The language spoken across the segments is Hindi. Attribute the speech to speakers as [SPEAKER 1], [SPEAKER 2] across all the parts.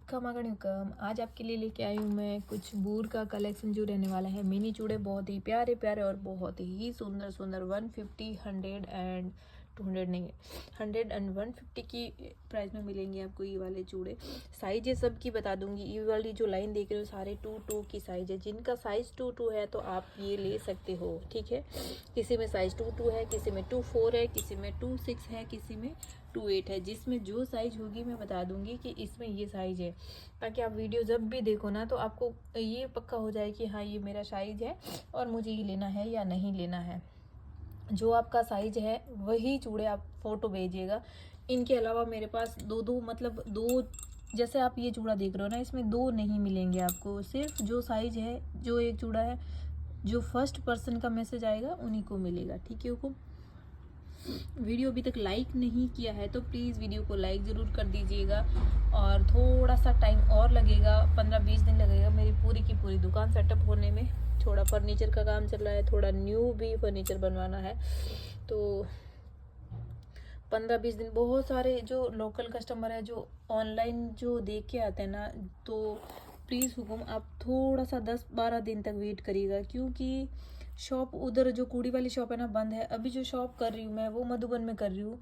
[SPEAKER 1] खमागणी हुकम। आज आपके लिए लेके आई हूँ मैं कुछ बूर का कलेक्शन जो रहने वाला है। मिनी चूड़े बहुत ही प्यारे प्यारे और बहुत ही सुंदर सुंदर 150, 100 एंड 200 नहीं, 100 एंड 150 की प्राइस में मिलेंगे आपको ये वाले चूड़े। साइज सब की बता दूंगी। ये वाली जो लाइन देख रहे हो सारे 2-2 की साइज है। जिनका साइज 2-2 है तो आप ये ले सकते हो, ठीक है। किसी में साइज 2-2 है, किसी में 2-4 है, किसी में 2-6 है, किसी में 2-8 है। जिसमें जो साइज होगी मैं बता दूंगी कि इसमें ये साइज है, ताकि आप वीडियो जब भी देखो ना तो आपको ये पक्का हो जाए कि हाँ ये मेरा साइज है और मुझे ये लेना है या नहीं लेना है। जो आपका साइज है वही चूड़े आप फोटो भेजिएगा। इनके अलावा मेरे पास दो, जैसे आप ये चूड़ा देख रहे हो ना, इसमें दो नहीं मिलेंगे आपको। सिर्फ जो साइज है, जो एक चूड़ा है, जो फर्स्ट पर्सन का मैसेज आएगा उन्हीं को मिलेगा, ठीक है। हुकुम। वीडियो अभी तक लाइक नहीं किया है तो प्लीज़ वीडियो को लाइक ज़रूर कर दीजिएगा। और थोड़ा सा टाइम और लगेगा, 15-20 दिन लगेगा मेरी पूरी की पूरी दुकान सेटअप होने में। थोड़ा फर्नीचर का काम चल रहा है, थोड़ा न्यू भी फर्नीचर बनवाना है, तो 15-20 दिन। बहुत सारे जो लोकल कस्टमर है जो ऑनलाइन जो देख के आते हैं ना, तो प्लीज़ हुकुम आप थोड़ा सा 10-12 दिन तक वेट करिएगा, क्योंकि शॉप उधर जो कूड़ी वाली शॉप है ना बंद है। अभी जो शॉप कर रही हूँ मैं वो मधुबन में कर रही हूँ,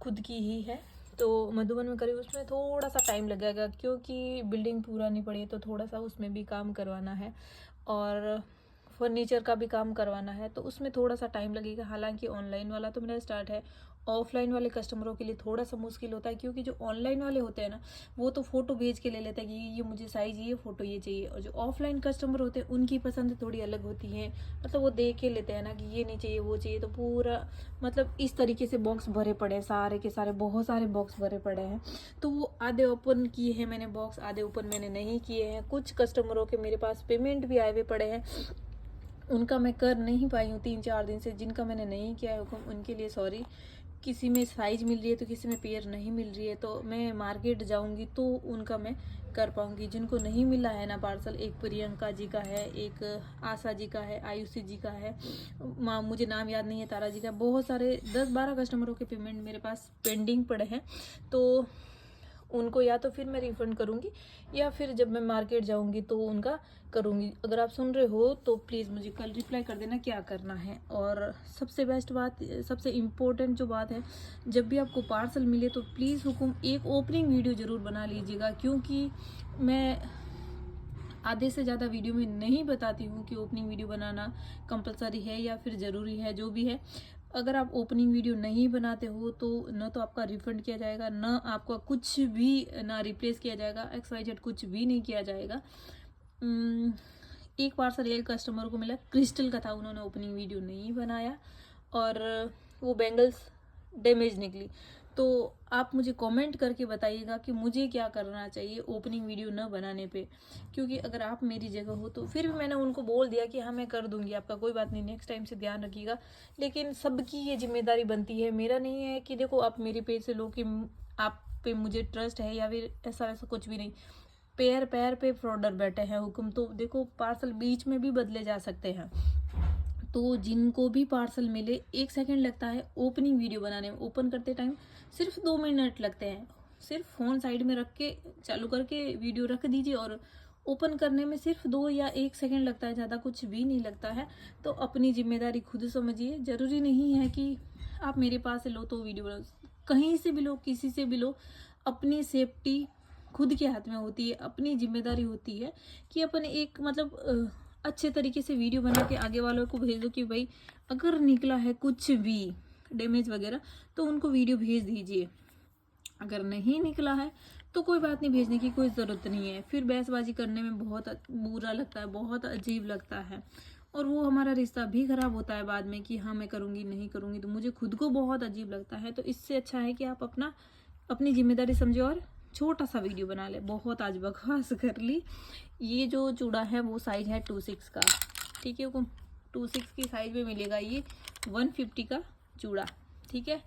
[SPEAKER 1] खुद की ही है, तो मधुबन में कर रही हूँ। उसमें थोड़ा सा टाइम लगेगा क्योंकि बिल्डिंग पूरा नहीं पड़ी है, तो थोड़ा सा उसमें भी काम करवाना है और फर्नीचर का भी काम करवाना है, तो उसमें थोड़ा सा टाइम लगेगा। हालांकि ऑनलाइन वाला तो मेरा स्टार्ट है। ऑफलाइन वाले कस्टमरों के लिए थोड़ा सा मुश्किल होता है, क्योंकि जो ऑनलाइन वाले होते हैं ना वो तो फ़ोटो भेज के ले लेते हैं कि ये मुझे साइज़, ये फ़ोटो ये चाहिए। और जो ऑफलाइन कस्टमर होते हैं उनकी पसंद थोड़ी अलग होती है, मतलब वो देख के लेते हैं ना कि ये नहीं चाहिए वो चाहिए। तो पूरा मतलब इस तरीके से बॉक्स भरे पड़े हैं, सारे के सारे बहुत सारे बॉक्स भरे पड़े हैं। तो वो आधे ओपन किए हैं मैंने बॉक्स, आधे ओपन मैंने नहीं किए हैं। कुछ कस्टमरों के मेरे पास पेमेंट भी आए हुए पड़े हैं, उनका मैं कर नहीं पाई हूँ 3-4 दिन से। जिनका मैंने नहीं किया है हुक्म उनके लिए सॉरी। किसी में साइज मिल रही है तो किसी में पेयर नहीं मिल रही है, तो मैं मार्केट जाऊंगी तो उनका मैं कर पाऊंगी। जिनको नहीं मिला है ना पार्सल, एक प्रियंका जी का है, एक आशा जी का है, आयुषी जी का है, मुझे नाम याद नहीं है, तारा जी का। बहुत सारे 10-12 कस्टमरों के पेमेंट मेरे पास पेंडिंग पड़े हैं, तो उनको या तो फिर मैं रिफ़ंड करूँगी या फिर जब मैं मार्केट जाऊँगी तो उनका करूँगी। अगर आप सुन रहे हो तो प्लीज़ मुझे कल रिप्लाई कर देना क्या करना है। और सबसे बेस्ट बात, सबसे इम्पोर्टेंट जो बात है, जब भी आपको पार्सल मिले तो प्लीज़ हुकुम एक ओपनिंग वीडियो ज़रूर बना लीजिएगा, क्योंकि मैं आधे से ज़्यादा वीडियो में नहीं बताती हूँ कि ओपनिंग वीडियो बनाना कंपलसरी है या फिर ज़रूरी है। जो भी है, अगर आप ओपनिंग वीडियो नहीं बनाते हो तो न तो आपका रिफंड किया जाएगा, न आपका कुछ भी ना रिप्लेस किया जाएगा, XYZ कुछ भी नहीं किया जाएगा। एक पार्सल एक कस्टमर को मिला, क्रिस्टल का था, उन्होंने ओपनिंग वीडियो नहीं बनाया और वो बैंगल्स डैमेज निकली। तो आप मुझे कमेंट करके बताइएगा कि मुझे क्या करना चाहिए ओपनिंग वीडियो न बनाने पे, क्योंकि अगर आप मेरी जगह हो तो फिर भी मैंने उनको बोल दिया कि हाँ मैं कर दूंगी आपका, कोई बात नहीं, नेक्स्ट टाइम से ध्यान रखिएगा। लेकिन सबकी ये जिम्मेदारी बनती है, मेरा नहीं है कि देखो आप मेरे पेज से लो कि आप पे मुझे ट्रस्ट है या फिर ऐसा वैसा कुछ भी नहीं। पैर पैर पे फ्रॉडर बैठे हैं हुक्म, तो देखो पार्सल बीच में भी बदले जा सकते हैं। तो जिनको भी पार्सल मिले 1 सेकंड लगता है ओपनिंग वीडियो बनाने में। ओपन करते टाइम सिर्फ 2 मिनट लगते हैं। सिर्फ फ़ोन साइड में रख के चालू करके वीडियो रख दीजिए और ओपन करने में सिर्फ 2 या 1 सेकंड लगता है, ज़्यादा कुछ भी नहीं लगता है। तो अपनी जिम्मेदारी खुद समझिए। ज़रूरी नहीं है कि आप मेरे पास से लो तो वीडियो बनाओ, कहीं से भी लो, किसी से भी लो। अपनी सेफ्टी खुद के हाथ में होती है, अपनी जिम्मेदारी होती है कि अपन एक अच्छे तरीके से वीडियो बना के आगे वालों को भेज दो कि भाई अगर निकला है कुछ भी डैमेज वगैरह तो उनको वीडियो भेज दीजिए। अगर नहीं निकला है तो कोई बात नहीं, भेजने की कोई ज़रूरत नहीं है। फिर बहसबाजी करने में बहुत बुरा लगता है, बहुत अजीब लगता है, और वो हमारा रिश्ता भी ख़राब होता है बाद में कि हाँ मैं करूँगी नहीं करूँगी, तो मुझे खुद को बहुत अजीब लगता है। तो इससे अच्छा है कि आप अपनी जिम्मेदारी समझे और छोटा सा वीडियो बना ले। बहुत आज बकवास कर ली। ये जो चूड़ा है वो साइज है 2-6 का, ठीक है। 2-6 की साइज में मिलेगा ये 150 का चूड़ा, ठीक है।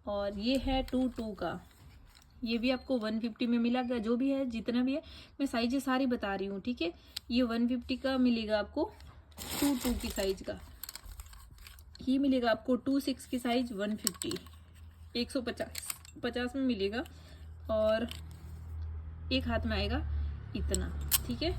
[SPEAKER 1] और ये है 2-2 का, ये भी आपको 150 में मिला गया। जो भी है जितना भी है मैं साइजें सारी बता रही हूँ, ठीक है। ये 150 का मिलेगा आपको 2-2 की साइज का। ये मिलेगा आपको 2-6 की साइज 150, 150 में मिलेगा। और एक हाथ में आएगा इतना, ठीक है।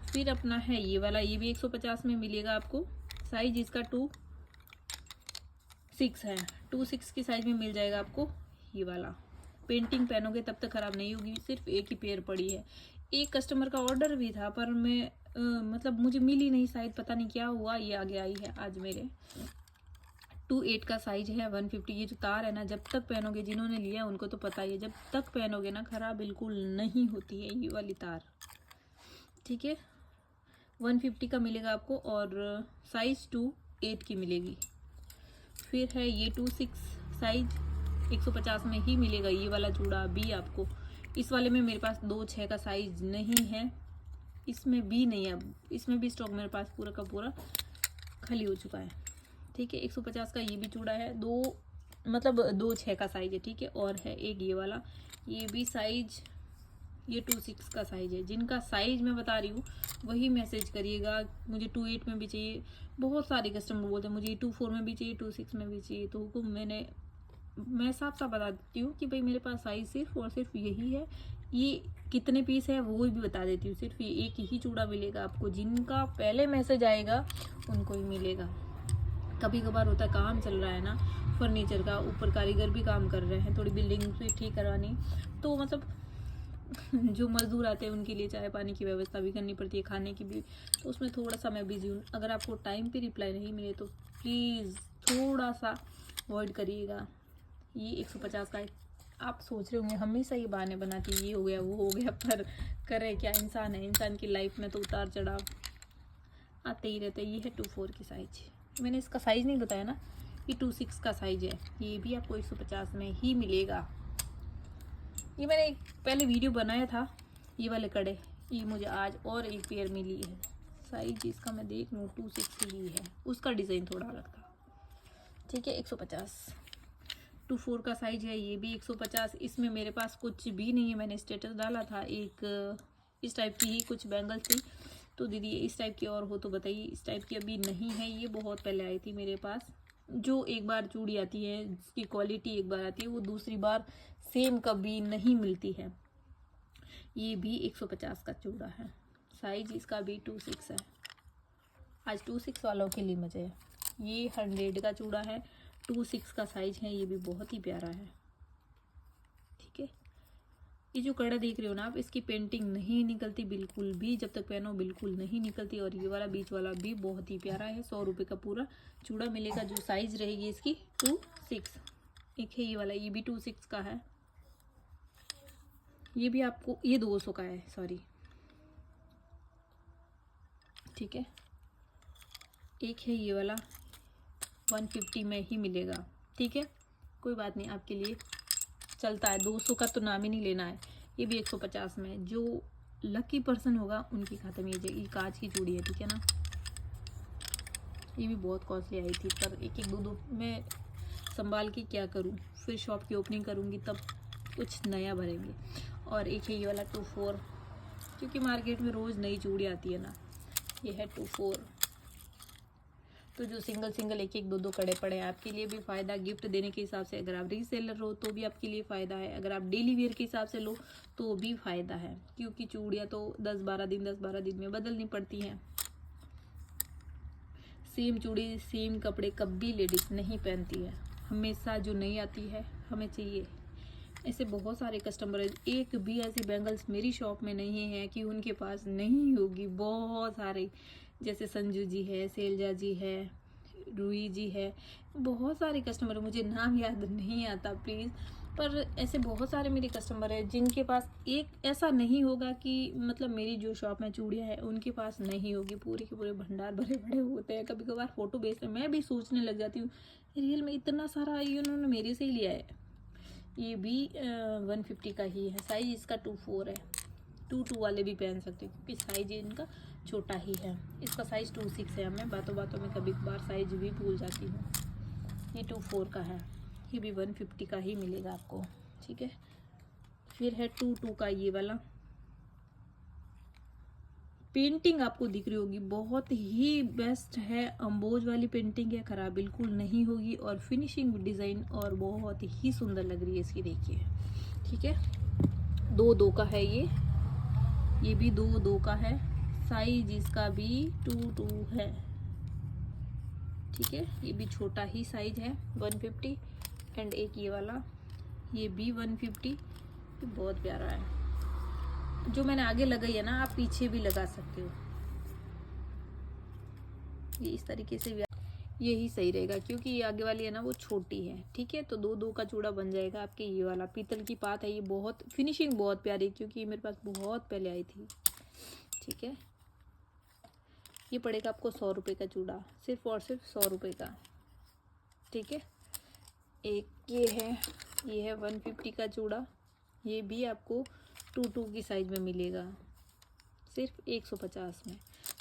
[SPEAKER 1] फिर अपना है ये वाला, ये भी 150 में मिलेगा आपको। साइज इसका 2/6 है, 2/6 की साइज में मिल जाएगा आपको ये वाला। पेंटिंग पहनोगे तब तक खराब नहीं होगी, सिर्फ एक ही पेयर पड़ी है। एक कस्टमर का ऑर्डर भी था पर मैं मतलब मुझे मिली नहीं, शायद पता नहीं क्या हुआ, ये आगे आई है आज मेरे। 2/8 का साइज है, 150। ये जो तार है ना, जब तक पहनोगे, जिन्होंने लिया उनको तो पता ही है, जब तक पहनोगे ना खराब बिल्कुल नहीं होती है ये वाली तार, ठीक है। 150 का मिलेगा आपको और साइज 2/8 की मिलेगी। फिर है ये 2/6 साइज, 150 में ही मिलेगा ये वाला चूड़ा भी आपको। इस वाले में मेरे पास 2/6 का साइज नहीं है, इसमें भी नहीं है, अब इसमें भी स्टॉक मेरे पास पूरा का पूरा खाली हो चुका है, ठीक है। 150 का ये भी चूड़ा है, 2/6 का साइज है, ठीक है। और है एक ये वाला, ये भी साइज, ये 2/6 का साइज है। जिनका साइज मैं बता रही हूँ वही मैसेज करिएगा, मुझे 2/8 में भी चाहिए। बहुत सारे कस्टमर बोलते हैं मुझे 2/4 में भी चाहिए, 2/6 में भी चाहिए, तो हुक्म मैं साफ साफ बता देती हूँ कि भाई मेरे पास साइज सिर्फ और सिर्फ यही है। ये कितने पीस है वो भी बता देती हूँ, सिर्फ ये एक ही चूड़ा मिलेगा आपको। जिनका पहले मैसेज आएगा उनको ही मिलेगा। कभी कभार होता है काम चल रहा है ना फर्नीचर का, ऊपर कारीगर भी काम कर रहे हैं, थोड़ी बिल्डिंग भी ठीक करवानी, तो मतलब जो मजदूर आते हैं उनके लिए चाय पानी की व्यवस्था भी करनी पड़ती है, खाने की भी, तो उसमें थोड़ा सा मैं बिजी हूँ। अगर आपको टाइम पे रिप्लाई नहीं मिले तो प्लीज़ थोड़ा सा अवॉइड करिएगा। ये 150 का है। आप सोच रहे होंगे हमेशा ये बहाने बनाती है, ये हो गया वो हो गया, पर करे क्या, इंसान है, इंसान की लाइफ में तो उतार चढ़ाव आते ही रहते हैं। ये है 2/4 की साइज, मैंने इसका साइज नहीं बताया ना, ये 2/6 का साइज है, ये भी आपको 150 में ही मिलेगा। ये मैंने एक पहले वीडियो बनाया था ये वाले कड़े, ये मुझे आज और एक पेयर मिली है। साइज इसका मैं देख लूँ 2/6 ही है, उसका डिज़ाइन थोड़ा अलग था, ठीक है। 150 2/4 का साइज है, ये भी 150। इसमें मेरे पास कुछ भी नहीं है, मैंने स्टेटस डाला था एक इस टाइप की ही कुछ बैंगल्स थी, तो दीदी इस टाइप की और हो तो बताइए। इस टाइप की अभी नहीं है, ये बहुत पहले आई थी मेरे पास। जो एक बार चूड़ी आती है जिसकी क्वालिटी एक बार आती है वो दूसरी बार सेम कभी नहीं मिलती है। ये भी 150 का चूड़ा है, साइज इसका भी 2/6 है। आज 2/6 वालों के लिए मजे है। ये 100 का चूड़ा है, 2/6 का साइज है, ये भी बहुत ही प्यारा है, ठीक है। ये जो कड़ा देख रहे हो ना आप, इसकी पेंटिंग नहीं निकलती बिल्कुल भी, जब तक पहनो बिल्कुल नहीं निकलती। और ये वाला बीच वाला भी बहुत ही प्यारा है, 100 रुपये का पूरा चूड़ा मिलेगा। जो साइज रहेगी इसकी 2/6। एक है ये वाला, ये भी 2/6 का है, ये भी आपको, ये 200 का है, सॉरी, ठीक है। एक है ये वाला 150 में ही मिलेगा, ठीक है। कोई बात नहीं, आपके लिए चलता है, 200 का तो नाम ही नहीं लेना है। ये भी 150 में, जो लकी पर्सन होगा उनकी खाता में ये कांच की चूड़ी है, ठीक है ना। ये भी बहुत कॉस्टली आई थी, पर एक एक दो मैं संभाल के क्या करूं, फिर शॉप की ओपनिंग करूंगी तब कुछ नया भरेंगे। और एक है ये वाला 2/4, क्योंकि मार्केट में रोज़ नई चूड़ी आती है ना। ये है 2/4, तो जो सिंगल एक एक दो कड़े पड़े हैं, आपके लिए भी फ़ायदा। गिफ्ट देने के हिसाब से, अगर आप रीसेलर हो तो भी आपके लिए फ़ायदा है, अगर आप डेली वेयर के हिसाब से लो तो भी फ़ायदा है, क्योंकि चूड़ियाँ तो 10-12 दिन में बदलनी पड़ती हैं। सेम चूड़ी सेम कपड़े कभी लेडीज़ नहीं पहनती है, हमेशा जो नई आती है हमें चाहिए। ऐसे बहुत सारे कस्टमर हैं, एक भी ऐसी बैंगल्स मेरी शॉप में नहीं है कि उनके पास नहीं होगी, बहुत सारे। जैसे संजू जी है, सेलजा जी है, रूही जी है, बहुत सारे कस्टमर, मुझे नाम याद नहीं आता प्लीज़, पर ऐसे बहुत सारे मेरे कस्टमर हैं जिनके पास एक ऐसा नहीं होगा कि मतलब मेरी जो शॉप में चूड़ियाँ हैं उनके पास नहीं होगी। पूरे के पूरे भंडार भरे भरे होते हैं। कभी कभार फ़ोटो भेजते हैं, मैं भी सोचने लग जाती हूँ रियल में इतना सारा ये उन्होंने मेरे से ही लिया है। ये भी 150 का ही है, साइज इसका 2/4 है। 2/2 वाले भी पहन सकते हो क्योंकि साइज इनका छोटा ही है। इसका साइज 2/6 है, मैं बातों बातों में कभी कभार साइज भी भूल जाती हूँ। ये 2/4 का है, ये भी 150 का ही मिलेगा आपको, ठीक है। फिर है 2/2 का ये वाला, पेंटिंग आपको दिख रही होगी बहुत ही बेस्ट है, अम्बोज वाली पेंटिंग है, खराब बिल्कुल नहीं होगी। और फिनिशिंग डिज़ाइन और बहुत ही सुंदर लग रही है इसकी, देखिए, ठीक है। 2 का है ये भी 2 का है, साइज इसका भी 2 है, ठीक है। ये भी छोटा ही साइज है 150। एंड एक ये वाला, ये भी 150, ये बहुत प्यारा है। जो मैंने आगे लगाई है ना, आप पीछे भी लगा सकते हो, ये इस तरीके से भी यही सही रहेगा, क्योंकि ये आगे वाली है ना वो छोटी है, ठीक है। तो 2 का चूड़ा बन जाएगा आपके। ये वाला पीतल की पात है, ये बहुत फिनिशिंग बहुत प्यारी, क्योंकि ये मेरे पास बहुत पहले आई थी, ठीक है। ये पड़ेगा आपको 100 रुपये का चूड़ा, सिर्फ और सिर्फ 100 रुपये का, ठीक है। एक ये है 150 का चूड़ा, ये भी आपको 2 की साइज में मिलेगा, सिर्फ 150 में।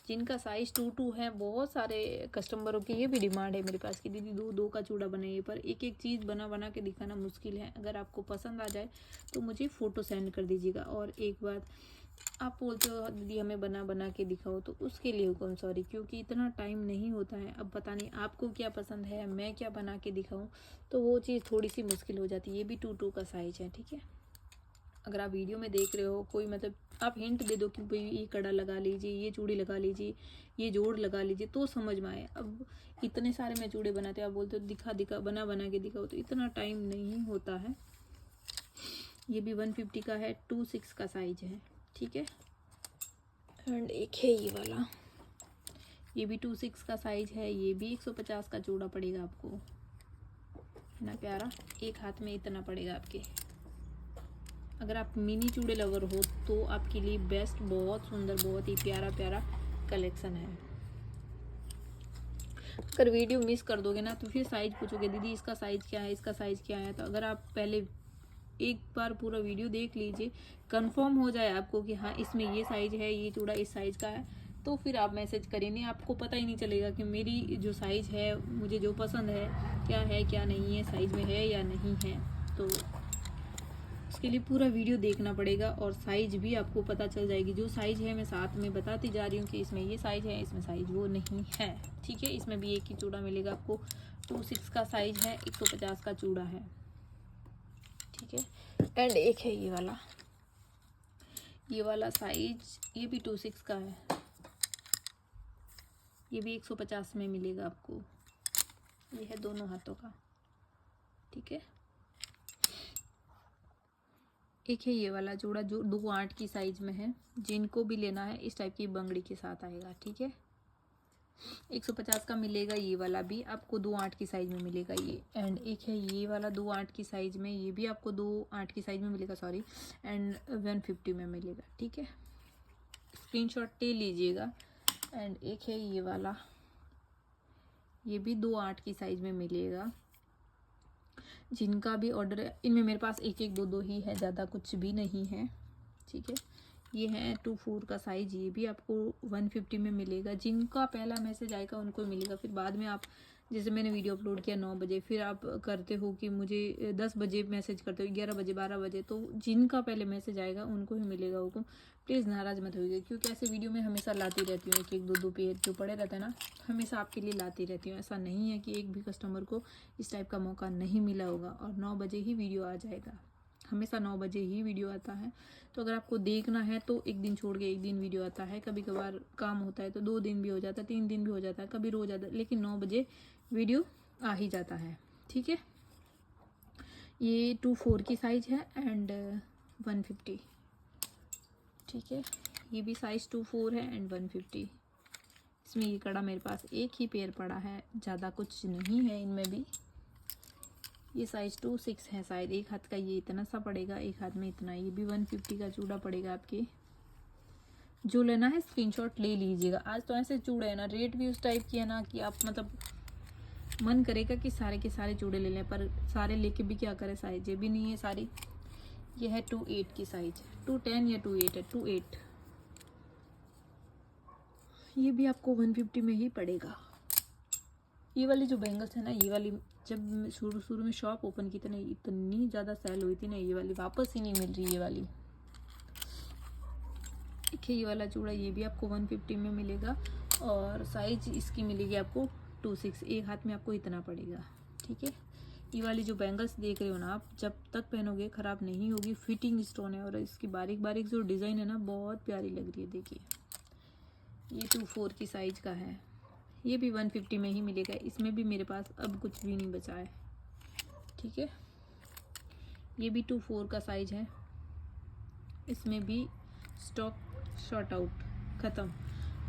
[SPEAKER 1] जिनका साइज 2 है, बहुत सारे कस्टमरों की ये भी डिमांड है मेरे पास कि दीदी 2 का चूड़ा बनाइए, पर एक एक चीज़ बना के दिखाना मुश्किल है। अगर आपको पसंद आ जाए तो मुझे फ़ोटो सेंड कर दीजिएगा। और एक बात, आप बोलते हो दीदी हमें बना के दिखाओ, तो उसके लिए हुक्म सॉरी, क्योंकि इतना टाइम नहीं होता है। अब पता नहीं आपको क्या पसंद है, मैं क्या बना के दिखाऊं, तो वो चीज़ थोड़ी सी मुश्किल हो जाती है। ये भी 2 का साइज है, ठीक है। अगर आप वीडियो में देख रहे हो, कोई मतलब आप हिंट दे दो कि भाई ये कड़ा लगा लीजिए, ये चूड़ी लगा लीजिए, ये जोड़ लगा लीजिए, तो समझ में आए। अब इतने सारे मैं चूड़े बनाते हैं, आप बोलते हो दिखा बना के दिखाओ, तो इतना टाइम नहीं होता है। ये भी 150 का है, 26 का साइज है, ठीक है। एंड एक है ये वाला, ये भी 26 का साइज है, ये भी 150 का चूड़ा पड़ेगा आपको, है ना प्यारा। एक हाथ में इतना पड़ेगा आपके। अगर आप मिनी चूड़े लवर हो तो आपके लिए बेस्ट, बहुत सुंदर, बहुत ही प्यारा कलेक्शन है। अगर वीडियो मिस कर दोगे ना तो फिर साइज पूछोगे दीदी इसका साइज क्या है, इसका साइज क्या है। तो अगर आप पहले एक बार पूरा वीडियो देख लीजिए, कंफर्म हो जाए आपको कि हाँ इसमें ये साइज है, ये चूड़ा इस साइज का है, तो फिर आप मैसेज करिए। नहीं आपको पता ही नहीं चलेगा कि मेरी जो साइज है, मुझे जो पसंद है क्या नहीं है, साइज में है या नहीं है। तो उसके लिए पूरा वीडियो देखना पड़ेगा, और साइज भी आपको पता चल जाएगी। जो साइज है मैं साथ में बताती जा रही हूँ कि इसमें ये साइज है, इसमें साइज वो नहीं है, ठीक है। इसमें भी एक ही चूड़ा मिलेगा आपको, 26 का साइज है, 150 का चूड़ा है, ठीक है। एंड एक है ये वाला साइज, ये भी 26 का है, ये भी 150 में मिलेगा आपको। ये है दोनों हाथों का, ठीक है। एक है ये वाला चूड़ा जो 2/8 की साइज में है, जिनको भी लेना है इस टाइप की बंगड़ी के साथ आएगा, ठीक है। 150 का मिलेगा। ये वाला भी आपको 2/8 की साइज में मिलेगा ये। एंड एक है ये वाला 2/8 की साइज में, ये भी आपको 2/8 की साइज में मिलेगा, सॉरी। एंड 150 में मिलेगा, ठीक है। स्क्रीनशॉट ले लीजिएगा। एंड एक है ये वाला, ये भी 2/8 की साइज में मिलेगा। जिनका भी ऑर्डर है, इनमें मेरे पास 1 2 ही है, ज़्यादा कुछ भी नहीं है, ठीक है। ये है 24 का साइज, ये भी आपको 150 में मिलेगा। जिनका पहला मैसेज आएगा उनको मिलेगा। फिर बाद में आप, जैसे मैंने वीडियो अपलोड किया 9 बजे, फिर आप करते हो कि मुझे 10 बजे मैसेज करते हो, 11 बजे, 12 बजे, तो जिनका पहले मैसेज आएगा उनको ही मिलेगा हुक्म। प्लीज़ नाराज़ मत होइएगा, क्योंकि ऐसे वीडियो में हमेशा लाती रहती हूँ, 1 2 पेज जो पड़े रहते हैं ना, हमेशा आपके लिए लाती रहती हूँ। ऐसा नहीं है कि एक भी कस्टमर को इस टाइप का मौका नहीं मिला होगा। और 9 बजे ही वीडियो आ जाएगा, हमेशा 9 बजे ही वीडियो आता है। तो अगर आपको देखना है तो एक दिन छोड़ के एक दिन वीडियो आता है। कभी कभार काम होता है तो 2 दिन भी हो जाता है, 3 दिन भी हो जाता है, कभी रोज आता है, लेकिन 9 बजे वीडियो आ ही जाता है, ठीक है। ये 24 की साइज है एंड 150, ठीक है। ये भी साइज 24 है एंड 150। इसमें ये कड़ा मेरे पास एक ही पेयर पड़ा है, ज़्यादा कुछ नहीं है इनमें भी। ये साइज 26 है शायद। एक हाथ का ये इतना सा पड़ेगा, एक हाथ में इतना। ये भी 150 का चूड़ा पड़ेगा आपके। जो लेना है स्क्रीनशॉट ले लीजिएगा। आज तो ऐसे चूड़े है ना, रेट भी उस टाइप की है ना कि आप मतलब मन करेगा कि सारे के सारे चूड़े ले लें, पर सारे लेके भी क्या करें, साइज भी नहीं है सारी। ये है 28 की साइज, 210 या 28 है, 28। ये भी आपको 150 में ही पड़ेगा। ये वाली जो बैंगल्स है ना, ये वाली जब शुरू में शॉप ओपन की थी ना, इतनी ज़्यादा सेल हुई थी ना, ये वाली वापस ही नहीं मिल रही। ये वाली एक है ये वाला चूड़ा, ये भी आपको 150 में मिलेगा। और साइज इसकी मिलेगी आपको 26, एक हाथ में आपको इतना पड़ेगा, ठीक है। ये वाली जो बैंगल्स देख रहे हो ना आप, जब तक पहनोगे ख़राब नहीं होगी। फिटिंग स्टोन है और इसकी बारीक बारीक जो डिज़ाइन है ना बहुत प्यारी लग रही है। देखिए ये 24 की साइज़ का है, ये भी 150 में ही मिलेगा। इसमें भी मेरे पास अब कुछ भी नहीं बचा है, ठीक है। ये भी 24 का साइज है, इसमें भी स्टॉक शॉर्ट आउट ख़त्म।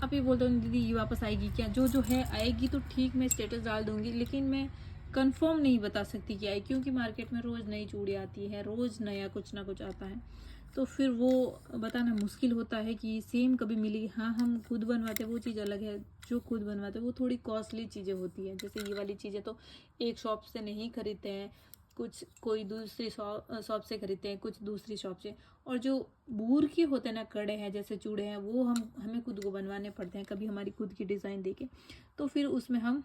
[SPEAKER 1] अब ये बोलते हो दीदी ये वापस आएगी क्या? जो है आएगी तो ठीक, मैं स्टेटस डाल दूंगी, लेकिन मैं कंफर्म नहीं बता सकती कि आए, क्योंकि मार्केट में रोज़ नई चूड़ी आती है, रोज़ नया कुछ ना कुछ आता है, तो फिर वो बताना मुश्किल होता है कि सेम कभी मिलेगी। हाँ हम खुद बनवाते हैं वो चीज़ अलग है, जो खुद बनवाते हैं वो थोड़ी कॉस्टली चीज़ें होती हैं। जैसे ये वाली चीज़ें तो एक शॉप से नहीं खरीदते हैं, कुछ कोई दूसरी शॉप से खरीदते हैं, कुछ दूसरी शॉप से। और जो बूर के होते हैं ना, कड़े हैं जैसे चूड़े हैं, वो हमें खुद को बनवाने पड़ते हैं, कभी हमारी खुद की डिज़ाइन देके, तो फिर उसमें हम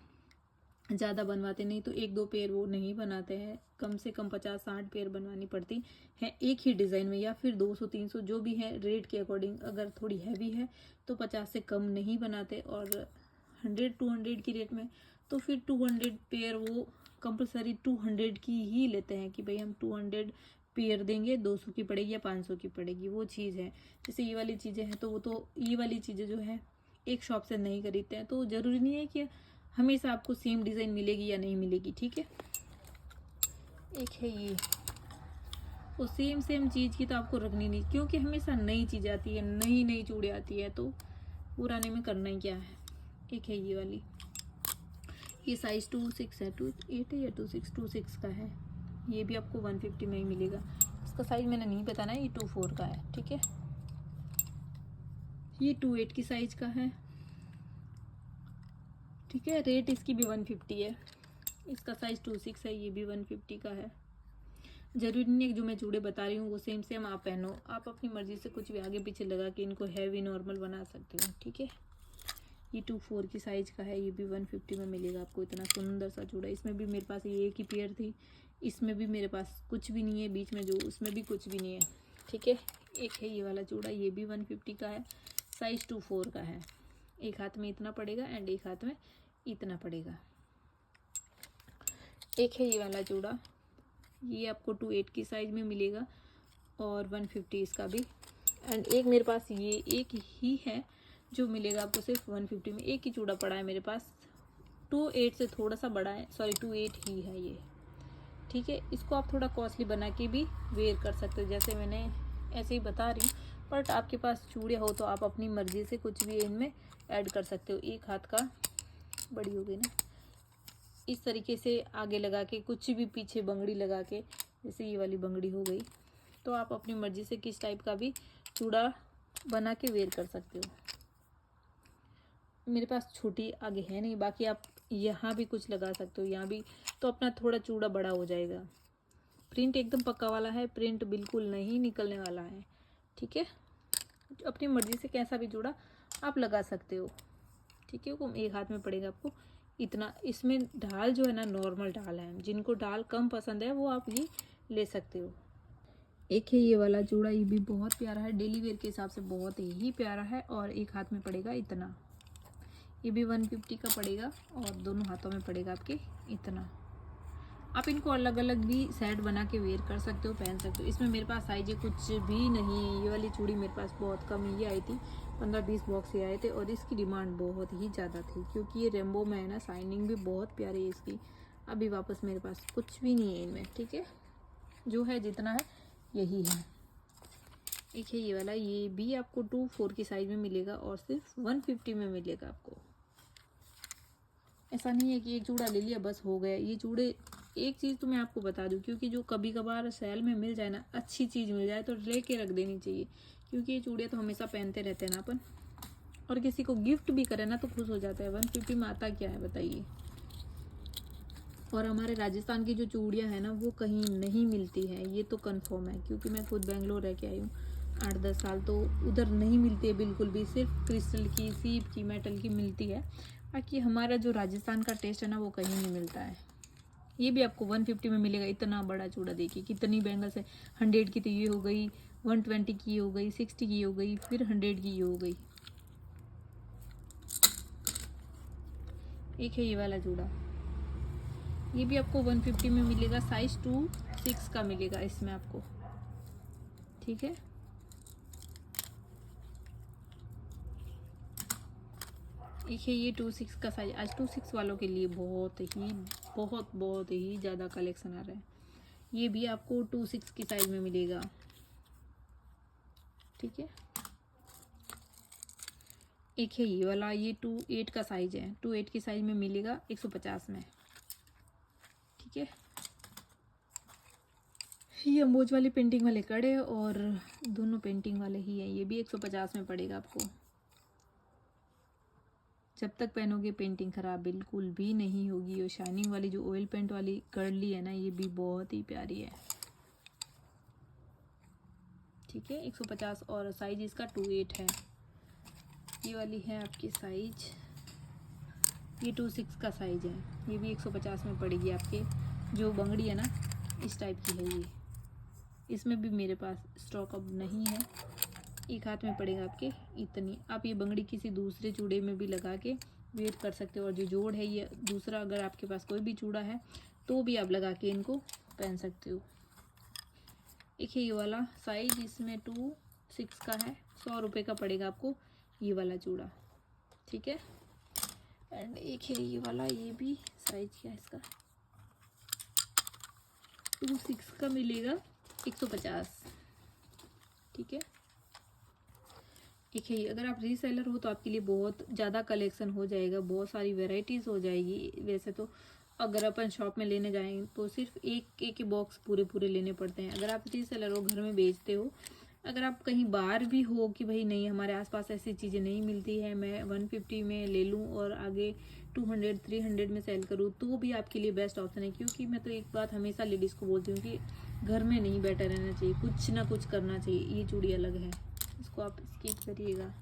[SPEAKER 1] ज़्यादा बनवाते नहीं, तो एक दो पेयर वो नहीं बनाते हैं, कम से कम 50-60 पेयर बनवानी पड़ती है एक ही डिज़ाइन में, या फिर 200-300 जो भी है रेट के अकॉर्डिंग। अगर थोड़ी हैवी है तो 50 से कम नहीं बनाते, और 100-200 की रेट में तो फिर 200 पेयर वो कंपलसरी 200 की ही लेते हैं कि भाई हम 200 पेयर देंगे, 200 की पड़ेगी या 500 की पड़ेगी, वो चीज़ है। जैसे ये वाली चीज़ें हैं तो वो तो ये वाली चीज़ें जो है एक शॉप से नहीं खरीदते हैं, तो ज़रूरी नहीं है कि हमेशा आपको सेम डिज़ाइन मिलेगी या नहीं मिलेगी, ठीक है। एक है ये, वो सेम चीज़ की तो आपको रखनी नहीं, क्योंकि हमेशा नई चीज़ आती है, नई नई चूड़ी आती है, तो पुराने में करना ही क्या है। एक है ये वाली, ये साइज़ 26 है, 28 है या 26 का है, ये भी आपको 150 में ही मिलेगा। इसका साइज़ मैंने नहीं बताना है, ये 24 का है, ठीक है। ये 28 की साइज़ का है, ठीक है। रेट इसकी भी 150 है। इसका साइज़ 26 है, ये भी 150 का है। ज़रूरी नहीं है जो मैं चूड़े बता रही हूँ वो सेम आप पहनो, आप अपनी मर्ज़ी से कुछ भी आगे पीछे लगा के इनको हैवी नॉर्मल बना सकते हो, ठीक है। ये 24 की साइज़ का है, ये भी 150 में मिलेगा आपको। इतना सुंदर सा चूड़ा, इसमें भी मेरे पास ये एक ही पेयर थी, इसमें भी मेरे पास कुछ भी नहीं है, बीच में जो उसमें भी कुछ भी नहीं है, ठीक है। एक है ये वाला चूड़ा, ये भी 150 का है, साइज़ 24 का है। एक हाथ में इतना पड़ेगा एंड एक हाथ में इतना पड़ेगा। एक है ये वाला चूड़ा, ये आपको 28 की साइज़ में मिलेगा और 150 इसका भी। एंड एक मेरे पास ये एक ही है जो मिलेगा आपको सिर्फ 150 में। एक ही चूड़ा पड़ा है मेरे पास, 28 से थोड़ा सा बड़ा है, सॉरी 28 ही है ये, ठीक है। इसको आप थोड़ा कॉस्टली बना के भी वेयर कर सकते हो, जैसे मैंने ऐसे ही बता रही हूँ, बट आपके पास चूड़िया हो तो आप अपनी मर्ज़ी से कुछ भी इनमें ऐड कर सकते हो। एक हाथ का, बड़ी हो गई ना, इस तरीके से आगे लगा के, कुछ भी पीछे बंगड़ी लगा के, जैसे ये वाली बंगड़ी हो गई, तो आप अपनी मर्ज़ी से किस टाइप का भी चूड़ा बना के वेयर कर सकते हो। मेरे पास छोटी आगे है नहीं, बाकी आप यहाँ भी कुछ लगा सकते हो, यहाँ भी, तो अपना थोड़ा चूड़ा बड़ा हो जाएगा। प्रिंट एकदम पक्का वाला है, प्रिंट बिल्कुल नहीं निकलने वाला है, ठीक है। अपनी मर्ज़ी से कैसा भी चूड़ा आप लगा सकते हो, ठीक है। वो एक हाथ में पड़ेगा आपको इतना। इसमें ढाल जो है ना नॉर्मल ढाल है, जिनको ढाल कम पसंद है वो आप ये ले सकते हो। एक है ये वाला चूड़ा, ये भी बहुत प्यारा है, डेली वेयर के हिसाब से बहुत ही प्यारा है, और एक हाथ में पड़ेगा इतना। ये भी 150 का पड़ेगा और दोनों हाथों में पड़ेगा आपके इतना। आप इनको अलग अलग भी सेट बना के वेयर कर सकते हो, पहन सकते हो। इसमें मेरे पास साइज़ें कुछ भी नहीं, ये वाली चूड़ी मेरे पास बहुत कम ही आई थी, 15-20 बॉक्स ही आए थे, और इसकी डिमांड बहुत ही ज़्यादा थी, क्योंकि ये रेम्बो में है ना, शाइनिंग भी बहुत प्यारी है इसकी। अभी वापस मेरे पास कुछ भी नहीं है इनमें, ठीक है। जो है जितना है यही है। एक है ये वाला, ये भी आपको 24 की साइज़ में मिलेगा और सिर्फ 150 में मिलेगा आपको। ऐसा नहीं है कि एक चूड़ा ले लिया बस हो गया। ये चूड़े, एक चीज़ तो मैं आपको बता दूं, क्योंकि जो कभी कभार सेल में मिल जाए ना, अच्छी चीज़ मिल जाए तो लेके रख देनी चाहिए, क्योंकि ये चूड़ियाँ तो हमेशा पहनते रहते हैं ना अपन, और किसी को गिफ्ट भी करे ना तो खुश हो जाता है। 150 में आता क्या है बताइए। और हमारे राजस्थान की जो चूड़ियाँ हैं ना वो कहीं नहीं मिलती है, ये तो कंफर्म है, क्योंकि मैं खुद बेंगलोर रह के आई हूँ 8-10 साल, तो उधर नहीं मिलती है बिल्कुल भी। सिर्फ क्रिस्टल की, सीप की, मेटल की मिलती है, बाकी हमारा जो राजस्थान का टेस्ट है ना वो कहीं नहीं मिलता है। ये भी आपको 150 में मिलेगा। इतना बड़ा चूड़ा देखिए, कितनी बैंगल्स है। 100 की तो ये हो गई, 120 की हो गई, 60 की हो गई, फिर 100 की हो गई। एक है ये वाला चूड़ा, ये भी आपको 150 में मिलेगा, साइज 2-6 का मिलेगा इसमें आपको, ठीक है। एक है ये 2-6 का साइज। आज 2-6 वालों के लिए बहुत ही ज़्यादा कलेक्शन आ रहा है। ये भी आपको 2-6 की साइज में मिलेगा, ठीक है। एक है ये वाला, ये 2-8 का साइज है, 2-8 की साइज में मिलेगा 150 में, ठीक है। ये अम्बोज वाली पेंटिंग वाले कड़े और दोनों पेंटिंग वाले ही है। ये भी 150 में पड़ेगा आपको। जब तक पहनोगे पेंटिंग खराब बिल्कुल भी नहीं होगी। और शाइनिंग वाली जो ऑयल पेंट वाली कर्ली है ना, ये भी बहुत ही प्यारी है, ठीक है। 150 और साइज इसका 2-8 है। ये वाली है आपकी साइज, ये 2-6 का साइज है। ये भी 150 में पड़ेगी आपके। जो बंगड़ी है ना, इस टाइप की है ये। इसमें भी मेरे पास स्टॉक अब नहीं है। एक हाथ में पड़ेगा आपके इतनी। आप ये बंगड़ी किसी दूसरे चूड़े में भी लगा के वेयर कर सकते हो। और जो जोड़ है ये दूसरा, अगर आपके पास कोई भी चूड़ा है तो भी आप लगा के इनको पहन सकते हो। एक है ये वाला साइज, इसमें 2-6 का है। 100 रुपये का पड़ेगा आपको ये वाला चूड़ा, ठीक है। एंड एक है ये वाला, ये भी साइज क्या है इसका, 2-6 का मिलेगा 150, ठीक है। एक है ये, अगर आप रीसेलर हो तो आपके लिए बहुत ज़्यादा कलेक्शन हो जाएगा, बहुत सारी वेराइटीज़ हो जाएगी। वैसे तो अगर अपन शॉप में लेने जाएं तो सिर्फ एक एक बॉक्स पूरे लेने पड़ते हैं। अगर आप रीसेलर हो, घर में बेचते हो, अगर आप कहीं बाहर भी हो कि भाई नहीं हमारे आसपास ऐसी चीज़ें नहीं मिलती है, मैं 150 में ले लूँ और आगे 200-300 में सेल करूँ, तो भी आपके लिए बेस्ट ऑप्शन है। क्योंकि मैं तो एक बात हमेशा लेडीज़ को बोलती हूँ कि घर में नहीं बैठा रहना चाहिए, कुछ ना कुछ करना चाहिए। ये चूड़ी अलग है, इसको आप स्किप करिएगा।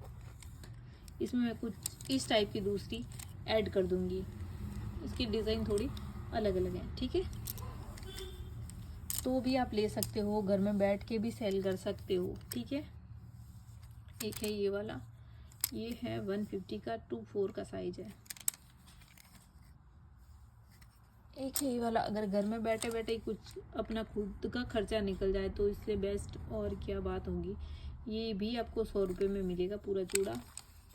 [SPEAKER 1] इसमें मैं कुछ इस टाइप की दूसरी ऐड कर दूंगी, इसकी डिज़ाइन थोड़ी अलग अलग है, ठीक है। तो भी आप ले सकते हो, घर में बैठ के भी सेल कर सकते हो, ठीक है। एक है ये वाला, ये है 150 का, 2-4 का साइज है। एक है ये वाला, अगर घर में बैठे बैठे कुछ अपना खुद का खर्चा निकल जाए तो इससे बेस्ट और क्या बात होगी। ये भी आपको 100 रुपये में मिलेगा पूरा चूड़ा।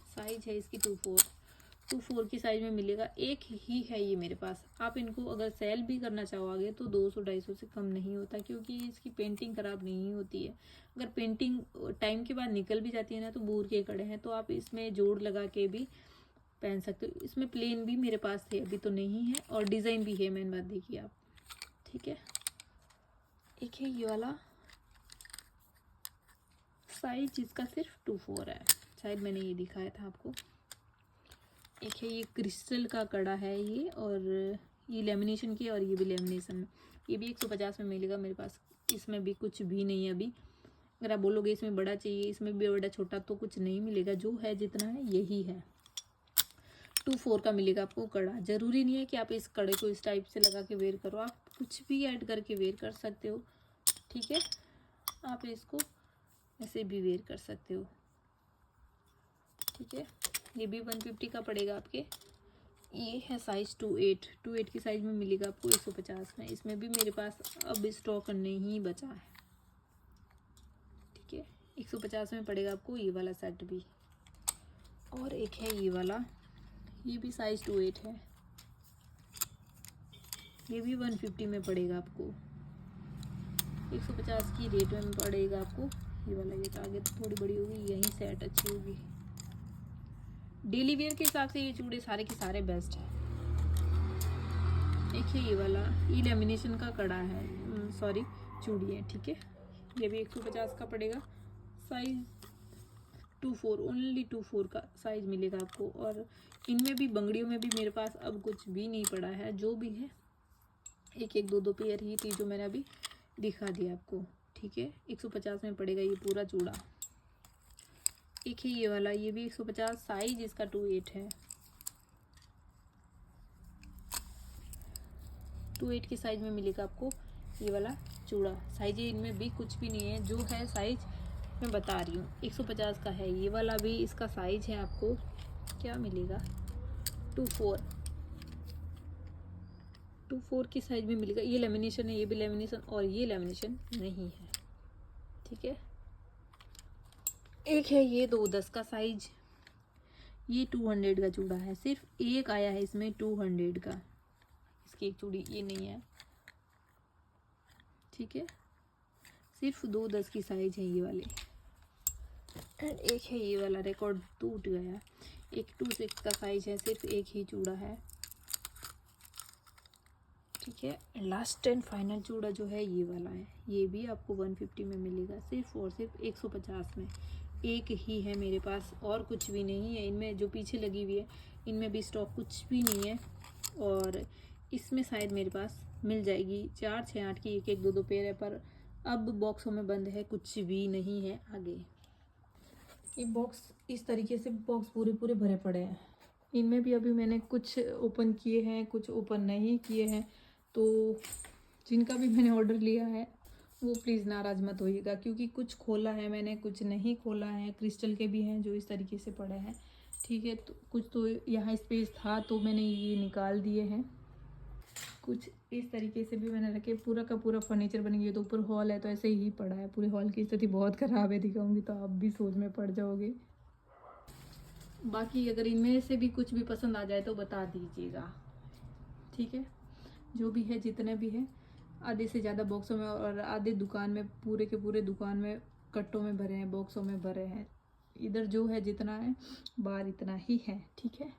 [SPEAKER 1] साइज है इसकी 2-4 की साइज में मिलेगा। एक ही है ये मेरे पास। आप इनको अगर सेल भी करना चाहोगे तो 200-250 से कम नहीं होता, क्योंकि इसकी पेंटिंग खराब नहीं होती है। अगर पेंटिंग टाइम के बाद निकल भी जाती है ना, तो बूर के कड़े हैं तो आप इसमें जोड़ लगा के भी पहन सकते हो। इसमें प्लेन भी मेरे पास थे, अभी तो नहीं है, और डिज़ाइन भी है, मैंने बात देखी आप, ठीक है। एक है ये वाला साइज, जिसका सिर्फ 2-4 है, शायद मैंने ये दिखाया था आपको। एक है ये क्रिस्टल का कड़ा है ये, और ये लेमिनेशन की, और ये भी लेमिनेशन। ये भी 150 में मिलेगा मेरे पास। इसमें भी कुछ भी नहीं है अभी। अगर आप बोलोगे इसमें बड़ा चाहिए, इसमें भी बड़ा छोटा, तो कुछ नहीं मिलेगा। जो है जितना है यही है। 2-4 का मिलेगा आपको कड़ा। ज़रूरी नहीं है कि आप इस कड़े को इस टाइप से लगा के वेयर करो, आप कुछ भी ऐड करके वेयर कर सकते हो, ठीक है। आप इसको ऐसे भी वेयर कर सकते हो, ठीक है। ये भी 150 का पड़ेगा आपके। ये है साइज 2-8 की साइज में मिलेगा आपको 150 में। इसमें भी मेरे पास अब स्टॉक नहीं बचा है, ठीक है। 150 में पड़ेगा आपको ये वाला सेट भी। और एक है ये वाला, ये भी साइज 2-8 है। ये भी 150 में पड़ेगा आपको। 150 की रेट में पड़ेगा आपको ये वाला। ये तो आगे तो थोड़ी बड़ी होगी, यही सेट अच्छी होगी। डेली वेयर के हिसाब से ये चूड़े सारे के सारे बेस्ट है। एक है ये वाला, ये लेमिनेशन का कड़ा है, सॉरी चूड़ी है, ठीक है। ये भी 150 का पड़ेगा। साइज 2-4, ओनली 2-4 का साइज मिलेगा आपको। और इनमें भी, बंगड़ियों में भी मेरे पास अब कुछ भी नहीं पड़ा है। जो भी है एक 2 पेयर ही थी जो मैंने अभी दिखा दिया आपको, ठीक है। 150 में पड़ेगा ये पूरा चूड़ा। एक है ये वाला, ये भी 150, साइज इसका 2-8 है। 2-8 की साइज में मिलेगा आपको ये वाला चूड़ा। साइज इनमें भी कुछ भी नहीं है, जो है साइज मैं बता रही हूँ 150 का है। ये वाला भी, इसका साइज है आपको क्या मिलेगा, 2-4 2-4 की साइज में मिलेगा। ये लेमिनेशन है, ये भी लेमिनेशन, और ये लेमिनेशन नहीं है, ठीक है। एक है ये 2-10 का साइज, ये 200 का चूड़ा है, सिर्फ एक आया है इसमें 200 का, इसकी एक चूड़ी ये नहीं है, ठीक है। सिर्फ 2-10 की साइज है ये वाले। एंड एक है ये वाला, रिकॉर्ड टूट गया, एक 2-6 का साइज है, सिर्फ एक ही चूड़ा है, ठीक है। लास्ट एंड फाइनल चूड़ा जो है ये वाला है, ये भी आपको 150 में मिलेगा, सिर्फ और सिर्फ 150 में। एक ही है मेरे पास, और कुछ भी नहीं है। इनमें जो पीछे लगी हुई है इनमें भी स्टॉक कुछ भी नहीं है, और इसमें शायद मेरे पास मिल जाएगी 4, 6, 8 की, 1, 2 पेयर है, पर अब बॉक्सों में बंद है, कुछ भी नहीं है आगे। ये बॉक्स इस तरीके से बॉक्स पूरे भरे पड़े हैं। इनमें भी अभी मैंने कुछ ओपन किए हैं, कुछ ओपन नहीं किए हैं, तो जिनका भी मैंने ऑर्डर लिया है वो प्लीज़ नाराज़ मत होइएगा, क्योंकि कुछ खोला है मैंने, कुछ नहीं खोला है। क्रिस्टल के भी हैं जो इस तरीके से पड़े हैं, ठीक है। तो कुछ तो यहाँ स्पेस था तो मैंने ये निकाल दिए हैं, कुछ इस तरीके से भी मैंने रखे। पूरा का पूरा फर्नीचर बन गया, तो ऊपर हॉल है तो ऐसे ही पड़ा है। पूरे हॉल की स्थिति बहुत ख़राब है, दिखाऊंगी तो आप भी सोच में पड़ जाओगे। बाकी अगर इनमें से भी कुछ भी पसंद आ जाए तो बता दीजिएगा, ठीक है। जो भी है, जितने भी है, आधे से ज़्यादा बॉक्सों में और आधे दुकान में, पूरे के पूरे दुकान में कट्टों में भरे हैं, बॉक्सों में भरे हैं। इधर जो है जितना है, बाहर इतना ही है, ठीक है।